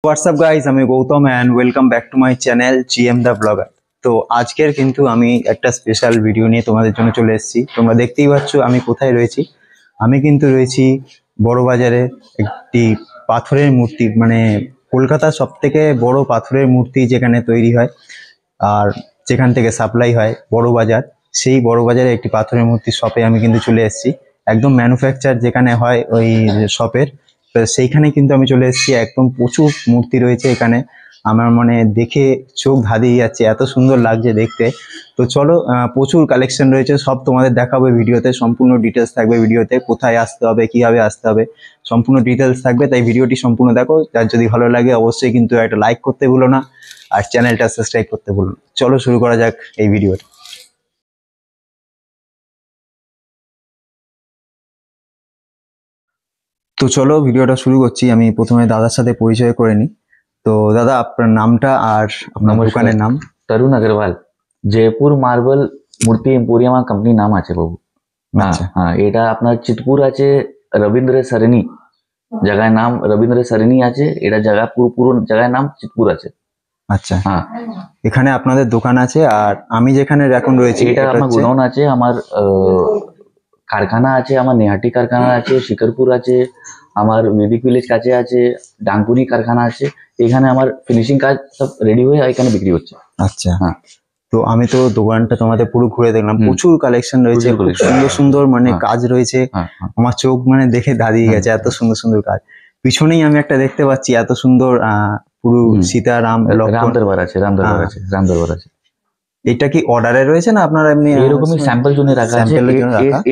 WhatsApp guys, আমি Gautam and welcome back to my channel GM the blogger. তো আজকের কিন্তু আমি একটা স্পেশাল ভিডিও নিয়ে তোমাদের জন্য চলে এসেছি। তোমরা দেখতেই পাচ্ছ আমি কোথায় রয়েছি। আমি কিন্তু রয়েছি বড়বাজারে একটি পাথরের মূর্তি, মানে কলকাতার সব থেকে বড় পাথরের মূর্তি যেখানে তৈরি হয় আর যেখান থেকে সাপ্লাই হয় বড়বাজার, সেই বড়বাজারে একটি পাথরের মূর্তি শপে আমি কিন্তু চলে এসেছি। একদম ম্যানুফ্যাকচার যেখানে হয় ওই শপের, তো সেইখানে কিন্তু আমি চলে এসেছি। একদম প্রচুর মূর্তি রয়েছে এখানে, আমার মানে দেখে চোখ ধাঁধিয়ে যাচ্ছে, এত সুন্দর লাগছে দেখতে। তো চলো, প্রচুর কালেকশন রয়েছে, সব তোমাদের দেখাবো ভিডিওতে। সম্পূর্ণ ডিটেলস থাকবে ভিডিওতে, কোথায় আসতে হবে, কিভাবে আসতে হবে, সম্পূর্ণ ডিটেলস থাকবে। তাই ভিডিওটি সম্পূর্ণ দেখো। যার যদি ভালো লাগে অবশ্যই কিন্তু একটা লাইক করতে ভুলো না, আর চ্যানেলটা সাবস্ক্রাইব করতে ভুলো না। চলো শুরু করা যাক এই ভিডিওটা। তো চলো ভিডিওটা শুরু করছি। আমি প্রথমে দাদার সাথে পরিচয় করে নিই। তো দাদা, আপনার নামটা আর আপনার দোকানের নাম? তরুণ अग्रवाल, জয়পুর মার্বেল মূর্তি এম্পোরিয়াম कंपनी নাম আছে বাবু। আচ্ছা, হ্যাঁ, এটা আপনার চিতপুর আছে, রবীন্দ্র সরণি জায়গায় নাম রবীন্দ্র সরণি আছে। এটা জায়গা পুরো জায়গায় নাম চিতপুর আছে। আচ্ছা, হ্যাঁ, এখানে আপনাদের দোকান আছে, আর আমি যেখানে এখন রয়েছি এটা আমার গোডাউন আছে, আমার কারখানা আছে, আমার নেহাটি কারখানা আছে, শিকারপুর আছে, আমার মেদিক ভিলেজ কাছে আছে, ডাঙ্কুরি কারখানা আছে। এখানে আমার ফিনিশিং কাজ সব রেডি হয়ে এখানে বিক্রি হচ্ছে। আচ্ছা, হ্যাঁ, তো আমি তো দোকানটা তোমাদের পুরো ঘুরে দেখলাম, প্রচুর কালেকশন রয়েছে, খুব সুন্দর সুন্দর মানে কাজ রয়েছে। আমার চোখ মানে দেখে দাঁড়িয়ে গেছে, এত সুন্দর সুন্দর কাজ। পিছনেই আমি একটা দেখতে পাচ্ছি, এত সুন্দর পুরো সীতারাম রাম দরবার আছে, রাম দরবার আছে, রাম দরবার আছে। এটা কি অর্ডারে রয়েছে না আপনারা এমনি এরকমই স্যাম্পল জন্য রাখা আছে?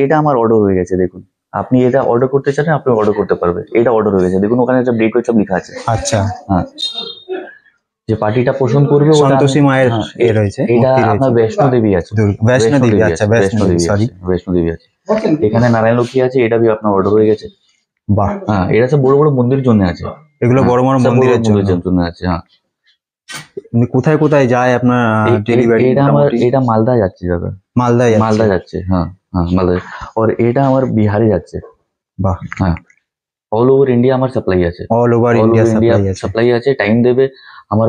এটা আমার অর্ডার হয়ে গেছে, দেখুন। আপনি এটা অর্ডার করতে চান, আপনি অর্ডার করতে পারবেন। এটা অর্ডার হয়ে গেছে, দেখুন ওখানে একটা ডেট সব লেখা আছে। আচ্ছা, হ্যাঁ, যে পার্টিটা পছন্দ করবে সন্তোষী মায়ের এ রয়েছে। এটা আপনার বৈষ্ণো দেবী আছে, বৈষ্ণো দেবী। আচ্ছা, বৈষ্ণো দেবী, সরি, বৈষ্ণো দেবী আছে। এখানে নারায়ণ লক্ষ্মী আছে, এটা বি আপনার অর্ডার হয়ে গেছে। বাহ, হ্যাঁ, এটা সব বড় বড় মন্দিরের জন্য আছে, এগুলো বড় বড় মন্দিরের জন্য আছে। হ্যাঁ, কোথায় কোথায় যায় আপনার ডেলিভারি? এটা মালদা যাচ্ছে দাদা, মালদা যাচ্ছে। হ্যাঁ হ্যাঁ, মালদা। আর এটা আমার বিহারে যাচ্ছে। বাহ, হ্যাঁ, অল ওভার ইন্ডিয়া আমার সাপ্লাই আছে, অল ওভার ইন্ডিয়া সাপ্লাই আছে। টাইম দেবে, আমার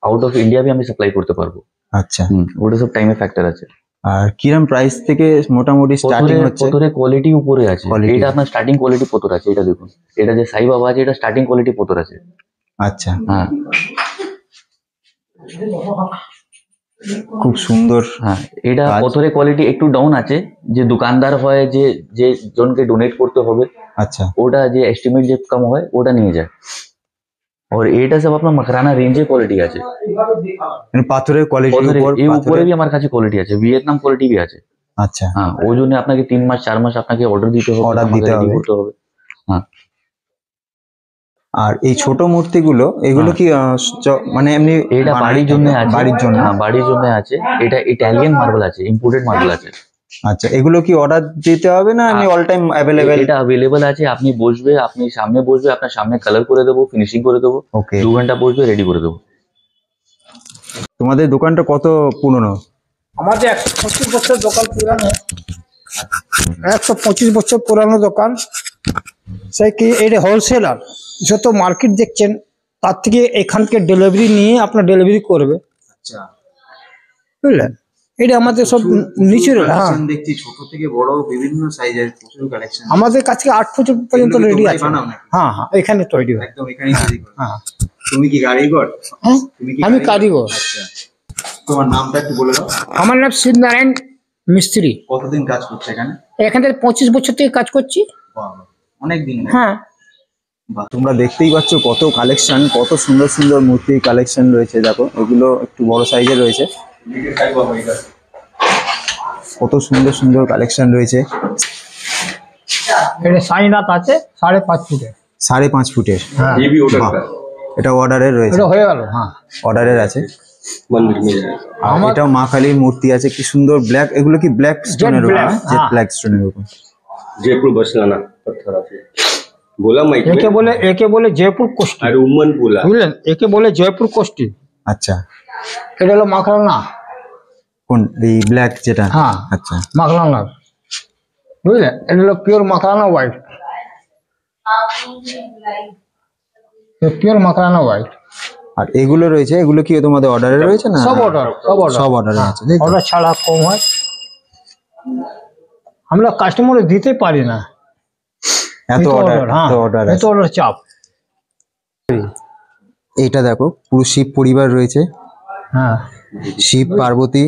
আউট অফ ইন্ডিয়া আমি সাপ্লাই করতে পারবো। আচ্ছা, ওটা সব টাইমের ফ্যাক্টর আছে। আর কিরম প্রাইস থেকে মোটামুটি স্টার্টিং হচ্ছে? পতরে কোয়ালিটি উপরে আছে। এটা আপনার স্টার্টিং কোয়ালিটি পতর আছে, এটা দেখুন। এটা যে সাই বাবা আছে, এটা স্টার্টিং কোয়ালিটি পতর আছে। আচ্ছা, হ্যাঁ, খুব সুন্দর। হ্যাঁ, এটা পথরে কোয়ালিটি একটু ডাউন আছে। যে দোকানদার হয়, যে জনকে ডোনেট করতে হবে, আচ্ছা, ওটা যে এস্টিমেট যে কম হয় ওটা নিয়ে যায়। और এটা সব আপনার মকরানা রেঞ্জে কোয়ালিটি আছে, মানে পাথরের কোয়ালিটি উপরে भी আমার কাছে কোয়ালিটি আছে, ভিয়েতনাম কোয়ালিটি भी আছে। আচ্ছা, হ্যাঁ, ওই জন্য আপনাকে 3 মাস 4 মাস আপনাকে অর্ডার দিতে হবে, করতে হবে। হ্যাঁ, আর এই ছোট মূর্তিগুলো, এগুলো কি মানে এমনি এটা বাড়ির জন্য আছে, বাড়ির জন্য আছে। এটা ইটালিয়ান মার্বেল আছে, ইম্পোর্টেড মার্বেল আছে। আচ্ছা, এগুলো কি অর্ডার দিতে হবে না এমনি অল টাইম অ্যাভেলেবেল? এটা অ্যাভেলেবেল আছে, আপনি বসবে, আপনি সামনে বসবে, আপনার সামনে কালার করে দেবো, ফিনিশিং করে দেবো। ওকে, 2 ঘন্টা বসবে, রেডি করে দেবো। তোমাদের দোকানটা কত পুরনো? আমাদের 125 বছর দোকান পুরানো, 125 বছর পুরানো দোকান। সেই কি এটা হোলসেলার, যত মার্কেট দেখছেন তার থেকে এখানকে ডেলিভারি নিয়ে আপনার ডেলিভারি করবে। আচ্ছা, বুঝলেন, এটা আমাদের সব ন্যাচারাল। হ্যাঁ, দেখছি ছোট থেকে বড় বিভিন্ন সাইজের প্রচুর কালেকশন আমাদের কাছে 8 ফুট পর্যন্ত রেডি আছে। হ্যাঁ হ্যাঁ, এখানে তৈরি হয়, একদম এখানেই তৈরি করে। হ্যাঁ, তুমি কি কারিগর? হ্যাঁ, আমি কারিগর। আচ্ছা, তোমার নামটা একটু বলে দাও। আমার নাম শিবনারায়ণ মিস্ত্রি। কতদিন কাজ করছে এখানে? এখান থেকে 25 বছর থেকে কাজ করছি। অনেক দিন। হ্যাঁ, তোমরা দেখতেই পাচ্ছ কত কালেকশন, কত সুন্দর সুন্দর মূর্তির কালেকশন রয়েছে। দেখো, এগুলো একটু বড় সাইজের রয়েছে, কত সুন্দর সুন্দর কালেকশন রয়েছে। এটা সাইনাত আছে 5.5 ফুটের। 5.5 ফুটের? হ্যাঁ, এটা অর্ডারের রয়েছে? এটা হয়ে গেল। হ্যাঁ, অর্ডারের আছে। এটাও মা কালীর মূর্তি আছে, কি সুন্দর ব্ল্যাক। এগুলো কি ব্ল্যাক স্টোনের উপর? জেড ব্ল্যাক স্টোনের উপর। जयपुर बसलाना पत्थर আছে बोला माइक में। একে বলে জয়পুর কোষ্টি। আর উম্মন बोला, বুঝলেন, একে বলে জয়পুর কোষ্টি। আচ্ছা, এটা হলো মাখলানা। কোন এই ব্ল্যাক যেটা? হ্যাঁ, আচ্ছা, মাখলানা। বুঝলেন, এটা হলো pure Makrana white. Pure Makrana white. আর এগুলো রয়েছে, এগুলো কি তোমাদের অর্ডারে রয়েছে না? সব অর্ডার, সব অর্ডারে আছে, তাই তো? অর্ডার ছাড়া কম হয়, আমরা কাস্টমারে দিতে পারি না, এত অর্ডার, হ্যাঁ এত অর্ডার এত অর্ডার চাপ। এইটা দেখো পুরো শিব পরিবার রয়েছে, হ্যাঁ শিব পার্বতী,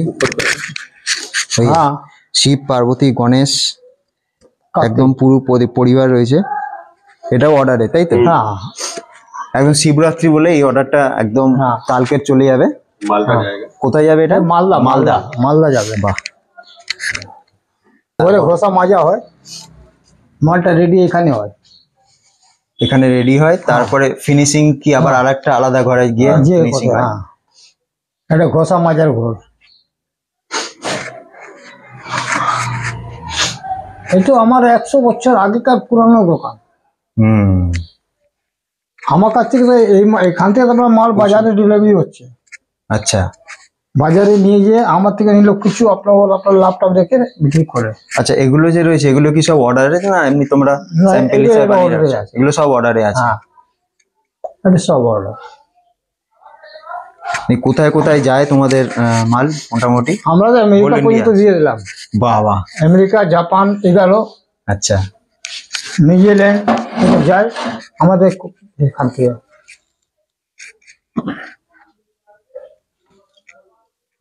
ওই হ্যাঁ শিব পার্বতী গণেশ একদম পুরো পরিবার রয়েছে। এটাও অর্ডারে, তাই তো? হ্যাঁ একদম শিবরাত্রি বলে এই অর্ডারটা একদম হ্যাঁ। কালকে চলে যাবে। मालदा जाएगा। কোথায় যাবে এটা? মালদা, মালদা। মালদা যাবে। বাহ, ওরে ঘষা মাজা হয়, মালটা রেডি এখানে হয়। এখানে রেডি হয়, তারপরে ফিনিশিং কি আবার আরেকটা আলাদা ঘরে গিয়ে যে ফিনিশিং হয়? হ্যাঁ, এটা ঘষা মাজার ঘর। এটা আমার 100 বছর আগেকার পুরানো দোকান। হুম, আমার কাছ থেকে তো এখান থেকে তো আপনার মাল বাজারে ডেলিভারি হচ্ছে, আচ্ছা বাজারে নিয়ে গিয়ে আমার থেকে নিল, কিছু আপনার ল্যাপটপ রেখে বিক্রি করে। আচ্ছা, এগুলো যে রয়েছে এগুলো কি সব অর্ডারে না এমনি তোমরা না, স্যাম্পল এগুলো হিসেবে বানিয়ে order এ রাখছো? আছে। এগুলো সব অর্ডারে আছে। হ্যাঁ, এটা সব অর্ডার। কোথায় কোথায় যায় তোমাদের মাল মোটামুটি? আমরা তো আমেরিকা All India। পর্যন্ত দিয়ে দিলাম, বাহ বাহ, আমেরিকা, জাপান, এগুলো আচ্ছা নিউজিল্যান্ড যায় আমাদের এখান থেকে।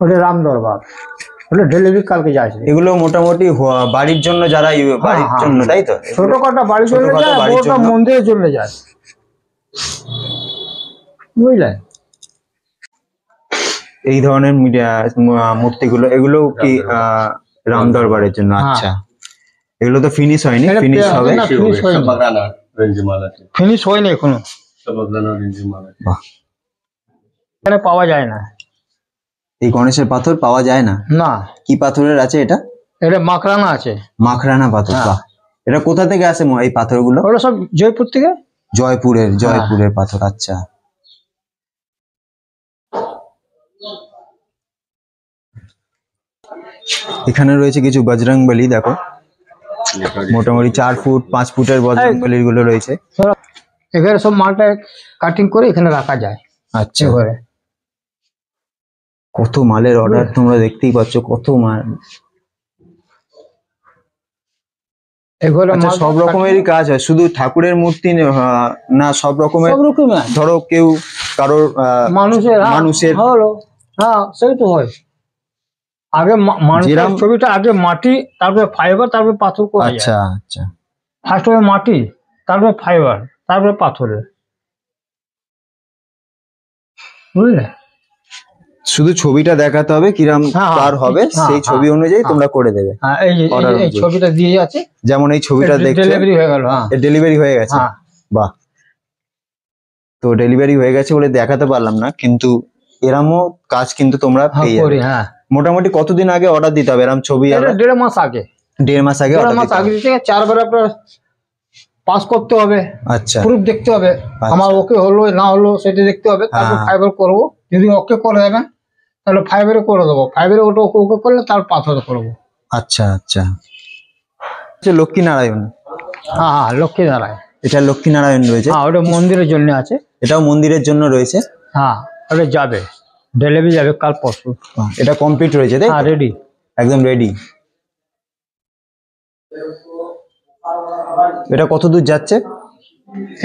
ওটা রাম দরবার, ওটা ডেলিভারি কালকে যায়। এগুলো মোটামুটি বাড়ির জন্য যারা বাড়ির হ্যাঁ। জন্য, তাই তো? ছোটখাটো বাড়ি চলে ছোটখাটো যায়, বাড়ির বড়টা জন্য। মন্দিরে চলে যায়, বুঝলেন? এই ধরনের মূর্তিগুলো, এগুলো কি রাম দরবারের জন্য? হ্যাঁ। আচ্ছা, এগুলো তো ফিনিশ হয়নি, এটা ফিনিশ হবে। না, ফিনিশ হয়নি, सब बगराना रेंज माल আছে। ফিনিশ হয়নি এখনো, सब बगराना रेंज माल আছে। বাহ, এখানে পাওয়া যায় না। এই গণেশের পাথর পাওয়া যায় না? না, কি পাথরের আছে এটা? এটা মাকড়ানা আছে। মাখরানা পাথর। হ্যাঁ। বাহ, এটা কোথা থেকে আসে এই পাথরগুলো? ওটা সব জয়পুর থেকে। জয়পুরের পাথর, আচ্ছা। এখানে রয়েছে কিছু বজরংবলী, দেখো মোটামুটি 4 ফুট 5 ফুটের বজরংবলী গুলো রয়েছে। এখানে সব মালটা কাটিং করে এখানে রাখা যায়। আচ্ছা, এবারে কত মালের অর্ডার তোমরা দেখতেই পাচ্ছ, কত মাল। এগুলো আচ্ছা, মাল সব রকমেরই কাজ হয়, শুধু ঠাকুরের মূর্তি না, সব রকমের? সব রকমের আছে। ধরো কেউ কারোর মানুষের, হ্যাঁ, মানুষের হলো, হ্যাঁ সেই তো হয়। আগে মানুষের যেরম- ছবিটা আগে মাটি, তারপরে ফাইবার, তারপরে পাথর করা যায়। আচ্ছা আচ্ছা, ফার্স্ট হবে মাটি, তারপরে ফাইবার, তারপরে পাথরের, বুঝলে? শুধু ছবিটা দেখাতে হবে কিরম হ্যাঁ, কার হবে, হ্যাঁ, সেই ছবি হ্যাঁ, অনুযায়ী হ্যাঁ। তোমরা করে দেবে। হ্যাঁ, এই যে Order এই অনুযায়ী। ছবিটা দিয়ে আছে, যেমন এই ছবিটা দেখছো, ডেলিভারি হয়ে গেল। হ্যাঁ ডেলিভারি হয়ে গেছে। হ্যাঁ, বাহ, তো ডেলিভারি হয়ে গেছে বলে দেখাতে পারলাম না, কিন্তু এরমও কাজ কিন্তু তোমরা হ্যাঁ পেয়ে করি। যাবে। হ্যাঁ, মোটামুটি কতদিন আগে অর্ডার দিতে হবে এরম ছবি? এটা 1.5 মাস আগে, 1.5 মাস আগে 1.5 অর্ডার মাস দিতে আগে হবে। দিতে 4 বার আপনার পাস করতে হবে, আচ্ছা প্রুফ দেখতে হবে, আমার ওকে হলো না হলো সেটা দেখতে হবে, তারপর হ্যাঁ। ফাইবার করবো। যদি ওকে করে দেবেন তাহলে ফাইবারে করে দেবো, ফাইবারে ওটা ওকে করলে তার পাথরে করবো। আচ্ছা আচ্ছা, লক্ষ্মী নারায়ণ, হ্যাঁ হ্যাঁ, লক্ষ্মী নারায়ণ। এটা লক্ষ্মী নারায়ণ রয়েছে, হ্যাঁ, ওটা মন্দিরের জন্য আছে। এটাও মন্দিরের জন্য রয়েছে। হ্যাঁ, ওটা যাবে, ডেলিভারি যাবে কাল পরশু। এটা কমপ্লিট রয়েছে, তাই তো? হ্যাঁ, রেডি, একদম রেডি। এটা কত দূর যাচ্ছে?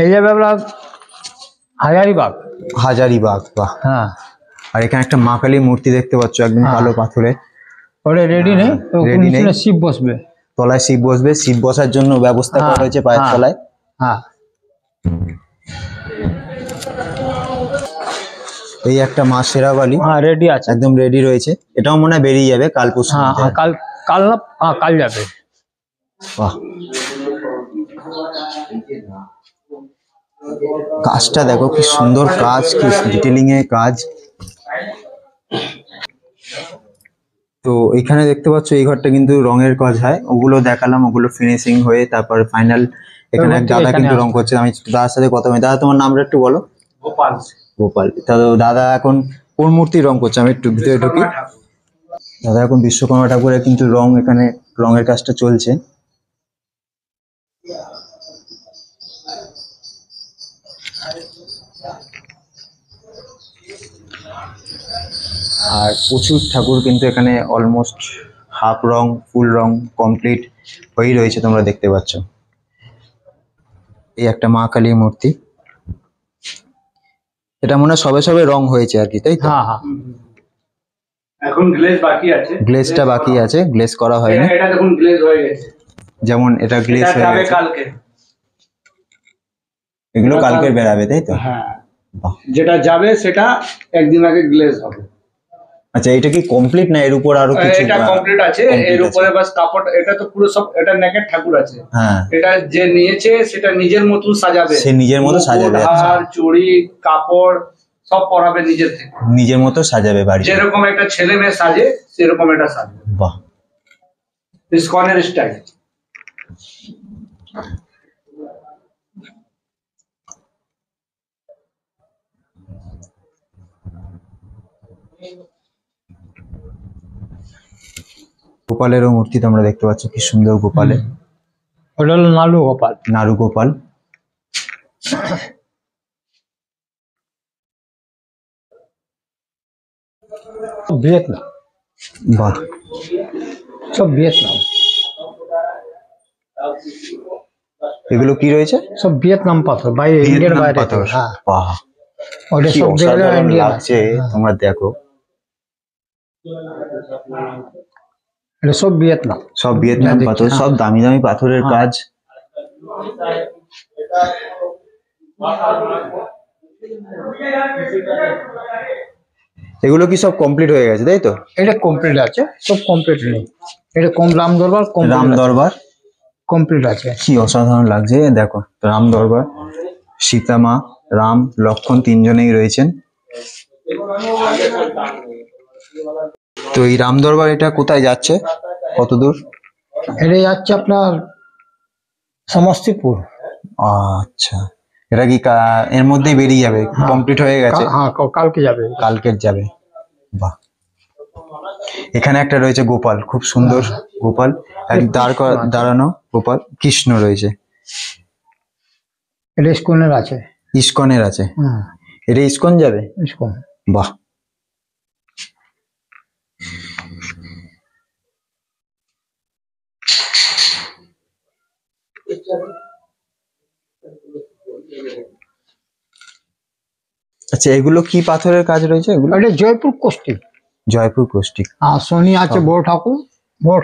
এই যাবে আপনার হাজারিবাগ। হাজারিবাগ। বাহ, হ্যাঁ, আর এখানে একটা মা কালী মূর্তি দেখতে পাচ্ছ, একদম হ্যাঁ। কালো পাথরে। ওটা রেডি নেই, Ready নেই। শিব বসবে। তলায় শিব বসবে, শিব বসার জন্য ব্যবস্থা করা হ্যাঁ, হয়েছে পায়ের হ্যাঁ। তলায়। হ্যাঁ, এই একটা মা শেরাবালি হ্যাঁ রেডি আছে। একদম রেডি রয়েছে, এটাও মনে হয় বেরিয়ে যাবে কাল পরশু। হ্যাঁ হ্যাঁ, কাল কাল না, হ্যাঁ কাল যাবে। বাহ, কাজটা দেখো কি সুন্দর কাজ, কি ডিটেলিং এর কাজ। তো এখানে দেখতে পাচ্ছ এই ঘরটা কিন্তু রঙের কাজ হয়, ওগুলো দেখালাম, ওগুলো ফিনিশিং হয়ে তারপর ফাইনাল। এখানে এক দাদা এখানে কিন্তু আসবে। রং করছে, আমি দাদার সাথে কথা বলি। দাদা তোমার নামটা একটু বলো। गोपाल গোপাল। তো দাদা এখন কোন মূর্তি রং করছে? আমি একটু ভিতরে ঢুকি। দাদা এখন বিশ্বকর্মা ঠাকুরের কিন্তু রং, এখানে রঙের কাজটা চলছে। আর প্রচুর ঠাকুর কিন্তু এখানে অলমোস্ট হাফ রং ফুল রং কমপ্লিট হয়েই রয়েছে, তোমরা দেখতে পাচ্ছ। এই একটা মা কালীর মূর্তি, এটা মনে হয় সবে সবে রং হয়েছে আর কি, তাই তো? হ্যাঁ হ্যাঁ এখন গ্লেজ বাকি আছে, গ্লেজটা বাকি আছে, গ্লেজ করা হয়নি। এটা দেখুন গ্লেজ হয়ে গেছে, যেমন এটা গ্লেজ এটা হয়ে যাবে গেছে, কালকে। এগুলো কালকে বেরাবে, তাই তো? হ্যাঁ, বাহ। যেটা যাবে সেটা একদিন আগে গ্লেজ হবে। আচ্ছা, এটা কি কমপ্লিট না এর উপর আরো কিছু? এটা কমপ্লিট আছে, complete এর আছে। উপরে বাস কাপড়, এটা তো পুরো সব, এটা নেকেট ঠাকুর আছে। হ্যাঁ, এটা যে নিয়েছে সেটা নিজের মতো সাজাবে, সে নিজের মতো মুকুট, সাজাবে, আচ্ছা। হার, চুড়ি, কাপড় সব পরাবে নিজের থেকে, নিজের মতো সাজাবে বাড়ি। যেরকম একটা ছেলে মেয়ে সাজে সেরকম এটা সাজবে। বাহ। ইসকনের স্টাইল। গোপালেরও মূর্তি তোমরা দেখতে পাচ্ছ, কি সুন্দর গোপালের, ওটা হলো নালু গোপাল। নাড়ু গোপাল। ভিয়েতনাম, বাহ। সব ভিয়েতনাম, এগুলো কি রয়েছে? সব ভিয়েতনাম পাথর, বাইরে ইন্ডিয়ার ভিয়েতনাম বাইরে পাথর। থেকে, হ্যাঁ বাহ, ওটা কি সব জায়গায় অসাধারণ ইন্ডিয়ান লাগছে। আছে। তোমরা দেখো, এটা সব ভিয়েতনাম। সব ভিয়েতনাম দেখছি, পাথর, হ্যাঁ। সব দামি দামি পাথরের হ্যাঁ। কাজ। এগুলো কি সব কমপ্লিট হয়ে গেছে, তাই তো? এটা কমপ্লিট আছে, সব কমপ্লিট নেই। এটা কম রাম দরবার রাম দরবার কমপ্লিট আছে। কি অসাধারণ লাগছে, দেখো রাম দরবার, সীতা মা, রাম, লক্ষ্মণ তিনজনেই রয়েছেন। তো এই রাম দরবার এটা কোথায় যাচ্ছে, কত দূর? এটা যাচ্ছে আপনার সমস্তিপুর। আচ্ছা, এটা কি এর মধ্যেই বেরিয়ে যাবে, কমপ্লিট হয়ে গেছে? হ্যাঁ কালকে যাবে। কালকে যাবে। বাহ। এখানে একটা রয়েছে গোপাল, খুব সুন্দর গোপাল, এক দাঁড়ানো গোপাল, কৃষ্ণ রয়েছে। এটা ইস্কনের আছে। ইস্কনের আছে, হ্যাঁ এটা ইস্কন যাবে। ইস্কন। বাহ। আচ্ছা, এগুলো কি পাথরের কাজ রয়েছে এগুলো? এটা জয়পুর কোষ্টি। জয়পুর কোষ্টিক। আর শনি আছে, বড়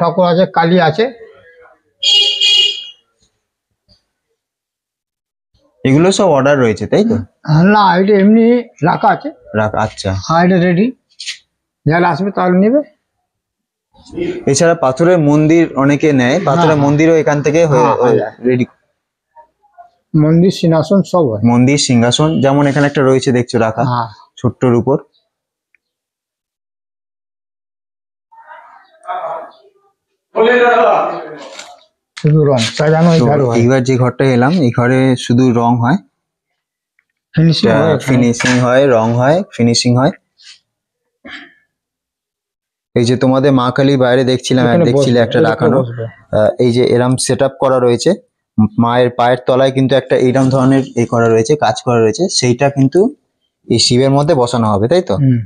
ঠাকুর আছে, কালী আছে। এগুলো সব অর্ডার রয়েছে, তাই তো? না, এটা এমনি রাখা আছে। আচ্ছা। হ্যাঁ, এটা রেডি, যারা আসবে তাহলে নেবে। এছাড়া পাথরের মন্দির অনেকে নেয়, পাথরের হ্যাঁ। মন্দিরও এখান থেকে হ্যাঁ, রেডি। মন্দির সিংহাসন সব হয়। মন্দির সিংহাসন, যেমন এখানে একটা রয়েছে দেখছো রাখা, হ্যাঁ ছোট্টর উপর। শুধু রং সাজানো, এই তো ঘর হয়, এইবার যে ঘরটা এলাম, এই ঘরে শুধু রং হয়, ফিনিশিং হয় এখানে। ফিনিশিং হয়, রং হয়, ফিনিশিং হয়। এই যে তোমাদের মা কালী বাইরে দেখছিলাম, এখানে দেখছিলে বসবে, একটা এর উপরে রাখানো, বসবে। এই যে এরম সেট আপ করা রয়েছে, মায়ের পায়ের তলায় কিন্তু একটা এইরকম ধরনের এই করা রয়েছে, কাজ করা রয়েছে, সেইটা কিন্তু এই শিবের মধ্যে বসানো হবে, তাই তো? হুম,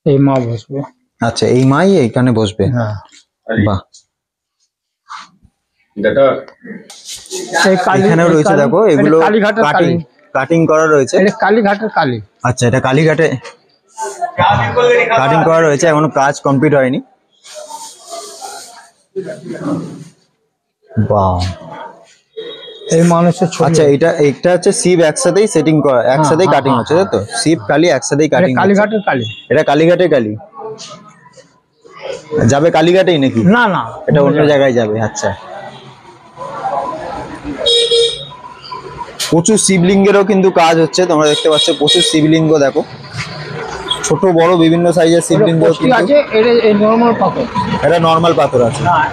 এই মা বসবে। আচ্ছা, এই মাই এইখানে বসবে। হ্যাঁ, বাহ। এই কালী, এখানেও এই রয়েছে, কালী, দেখো এটা এগুলো কালীঘাটের কালী। কাটিং করা রয়েছে। এটা কালীঘাটের কালী। আচ্ছা, এটা কালীঘাটে কাটিং করা রয়েছে, এখনো কাজ কমপ্লিট হয়নি। বাহ। এই মানুষের ছবি। আচ্ছা, এটা হচ্ছে শিব একসাথেই সেটিং করা, একসাথেই হ্যাঁ, কাটিং হ্যাঁ, হচ্ছে, তাই তো? শিব কালী একসাথেই এটা কাটিং। কালীঘাটের কালী। এটা কালীঘাটের কালী যাবে, কালীঘাটেই নাকি? না না, এটা অন্য জায়গায় যাবে। আচ্ছা, প্রচুর শিবলিঙ্গেরও কিন্তু কাজ হচ্ছে, তোমরা দেখতে পাচ্ছ প্রচুর শিবলিঙ্গ, দেখো ছোট বড় বিভিন্ন সাইজের শিবলিঙ্গ কোষ্টি কিন্তু। আছে, এটা এই নরমাল পাথর। এটা নর্মাল পাথর আছে। হ্যাঁ,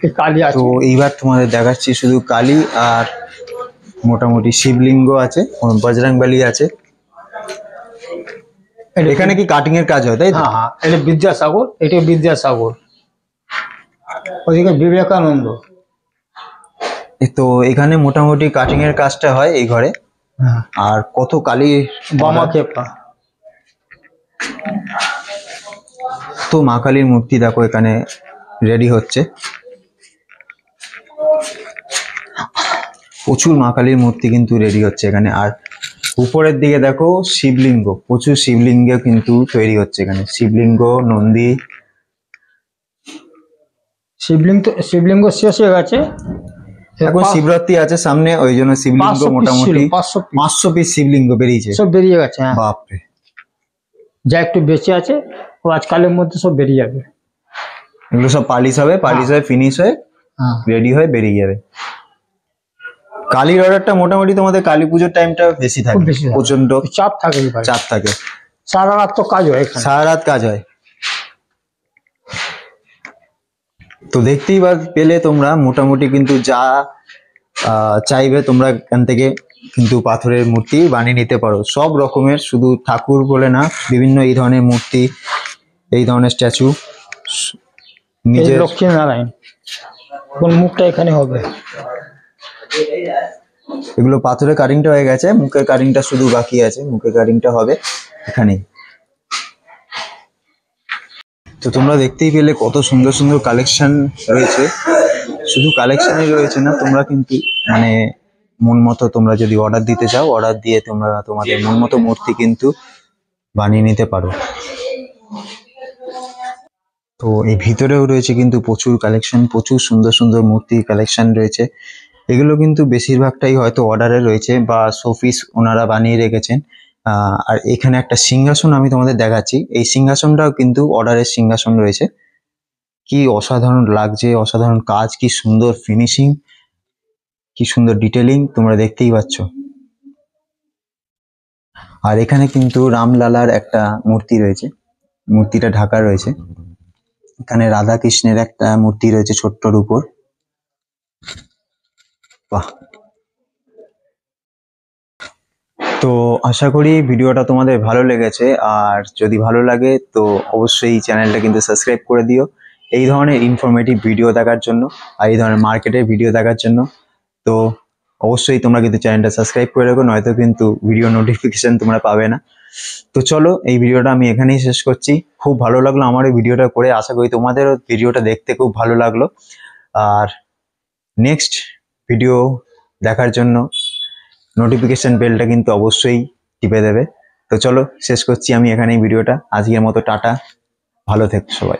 এই কালী আছে। তো এইবার তোমাদের দেখাচ্ছি শুধু কালী, আর মোটামুটি শিবলিঙ্গ আছে, বজরংবলী আছে। এখানে কি কাটিং এর কাজ হয়, তাই তো? হ্যাঁ হ্যাঁ, এটা বিদ্যাসাগর, এটা বিদ্যাসাগর, ওদিকে বিবেকানন্দ। তো এখানে মোটামুটি কাটিং এর কাজটা হয় এই ঘরে। হ্যাঁ আর কত কালী বামা খেপা তো মা কালীর মূর্তি দেখো এখানে রেডি হচ্ছে, প্রচুর মা কালীর মূর্তি কিন্তু রেডি হচ্ছে এখানে। আর উপরের দিকে দেখো শিবলিঙ্গ, প্রচুর শিবলিঙ্গ কিন্তু তৈরি হচ্ছে এখানে, শিবলিঙ্গ নন্দী। শিবলিঙ্গ শেষ হয়ে গেছে, এখন শিবরাত্রি আছে সামনে, ওই জন্য শিবলিঙ্গ 500 piece মোটামুটি ছিল, 500 piece। 500 পিস শিবলিঙ্গ বেরিয়েছে। সব বেরিয়ে গেছে। হ্যাঁ বাপরে, যা একটু বেঁচে আছে ও আজকালের মধ্যে সব বেরিয়ে যাবে। এগুলো সব পালিশ হবে, পালিশ হয়ে ফিনিশ হয়ে হ্যাঁ রেডি হয়ে বেরিয়ে যাবে। কালীর অর্ডারটা মোটামুটি তোমাদের কালী পুজোর টাইমটা বেশি থাকে, খুব বেশি থাকে। প্রচন্ড চাপ থাকে এবারে। চাপ থাকে, সারা রাত তো কাজ হয় এখানে। সারা রাত কাজ হয়। তো দেখতেই পেলে তোমরা মোটামুটি কিন্তু যা চাইবে তোমরা এখান থেকে কিন্তু পাথরের মূর্তি বানিয়ে নিতে পারো, সব রকমের, শুধু ঠাকুর বলে না, বিভিন্ন এই ধরনের মূর্তি, এই ধরনের স্ট্যাচু এই নিজের। লক্ষ্মী নারায়ণ, কোন মুখটা এখানে হবে। এগুলো পাথরের কাটিংটা হয়ে গেছে, মুখের কাটিংটা শুধু বাকি আছে, মুখের কাটিংটা হবে এখানেই। তো তোমরা দেখতেই পেলে কত সুন্দর সুন্দর কালেকশন রয়েছে, শুধু কালেকশনই রয়েছে না, তোমরা কিন্তু মানে মন মতো তোমরা যদি অর্ডার দিতে চাও, অর্ডার দিয়ে তোমরা তোমাদের মন মতো মূর্তি কিন্তু বানিয়ে নিতে পারো। তো এই ভিতরেও রয়েছে কিন্তু প্রচুর কালেকশন, প্রচুর সুন্দর সুন্দর মূর্তি কালেকশন রয়েছে। এগুলো কিন্তু বেশিরভাগটাই হয়তো অর্ডারে রয়েছে বা শোপিস ওনারা বানিয়ে রেখেছেন। আর এখানে একটা সিংহাসন আমি তোমাদের দেখাচ্ছি, এই সিংহাসনটাও কিন্তু অর্ডারের সিংহাসন রয়েছে। কি অসাধারণ লাগছে, অসাধারণ কাজ, কি সুন্দর ফিনিশিং, কি সুন্দর ডিটেলিং, তোমরা দেখতেই পাচ্ছ। আর এখানে কিন্তু রামলালার একটা মূর্তি রয়েছে, মূর্তিটা ঢাকা রয়েছে। এখানে রাধা কৃষ্ণের একটা মূর্তি রয়েছে ছোট্টর উপর। বাহ। তো আশা করি ভিডিওটা তোমাদের ভালো লেগেছে, আর যদি ভালো লাগে তো অবশ্যই চ্যানেলটা কিন্তু সাবস্ক্রাইব করে দিও এই ধরনের ইনফরমেটিভ ভিডিও দেখার জন্য, আর এই ধরনের মার্কেটের ভিডিও দেখার জন্য। তো অবশ্যই তোমরা কিন্তু চ্যানেলটা সাবস্ক্রাইব করে রাখো, নয়তো কিন্তু ভিডিও নোটিফিকেশন তোমরা পাবে না। তো চলো, এই ভিডিওটা আমি এখানেই শেষ করছি। খুব ভালো লাগলো আমার এই ভিডিওটা করে, আশা করি তোমাদেরও ভিডিওটা দেখতে খুব ভালো লাগলো। আর নেক্সট ভিডিও দেখার জন্য নোটিফিকেশন বেলটা কিন্তু অবশ্যই টিপে দেবে। তো চলো শেষ করছি আমি এখানেই ভিডিওটা, আজকের মতো টাটা, ভালো থেকো সবাই।